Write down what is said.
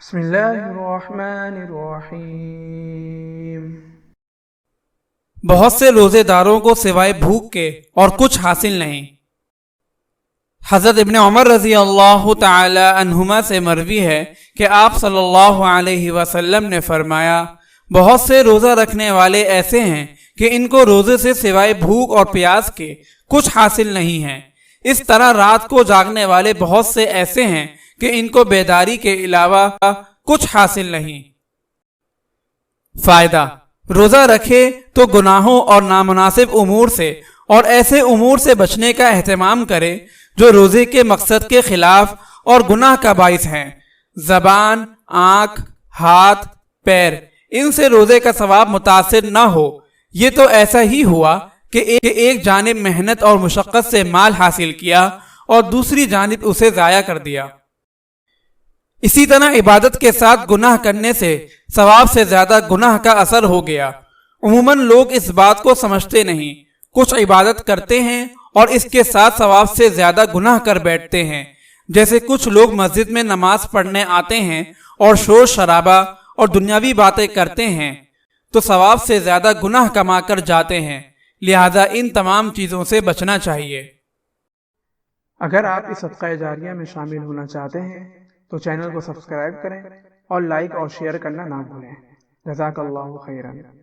بسم اللہ الرحمن الرحیم۔ بہت سے روزے داروں کو سوائے بھوک کے اور کچھ حاصل نہیں۔ حضرت ابن عمر رضی اللہ تعالی عنہما سے مروی ہے کہ آپ صلی اللہ علیہ وسلم نے فرمایا، بہت سے روزہ رکھنے والے ایسے ہیں کہ ان کو روزے سے سوائے بھوک اور پیاس کے کچھ حاصل نہیں ہے۔ اس طرح رات کو جاگنے والے بہت سے ایسے ہیں کہ ان کو بیداری کے علاوہ کچھ حاصل نہیں۔ فائدہ: روزہ رکھے تو گناہوں اور نامناسب امور سے اور ایسے امور سے بچنے کا اہتمام کرے جو روزے کے مقصد کے خلاف اور گناہ کا باعث ہیں۔ زبان، آنکھ، ہاتھ، پیر، ان سے روزے کا ثواب متاثر نہ ہو۔ یہ تو ایسا ہی ہوا کہ ایک جانب محنت اور مشقت سے مال حاصل کیا اور دوسری جانب اسے ضائع کر دیا۔ اسی طرح عبادت کے ساتھ گناہ کرنے سے ثواب سے زیادہ گناہ کا اثر ہو گیا۔ عموماً لوگ اس بات کو سمجھتے نہیں، کچھ عبادت کرتے ہیں اور اس کے ساتھ ثواب سے زیادہ گناہ کر بیٹھتے ہیں۔ جیسے کچھ لوگ مسجد میں نماز پڑھنے آتے ہیں اور شور شرابہ اور دنیاوی باتیں کرتے ہیں تو ثواب سے زیادہ گناہ کما کر جاتے ہیں۔ لہذا ان تمام چیزوں سے بچنا چاہیے۔ اگر آپ اس صدقہ جاریہ میں شامل ہونا چاہتے ہیں تو چینل کو سبسکرائب کریں اور لائک اور شیئر کرنا نہ بھولیں۔ جزاک اللہ خیرا۔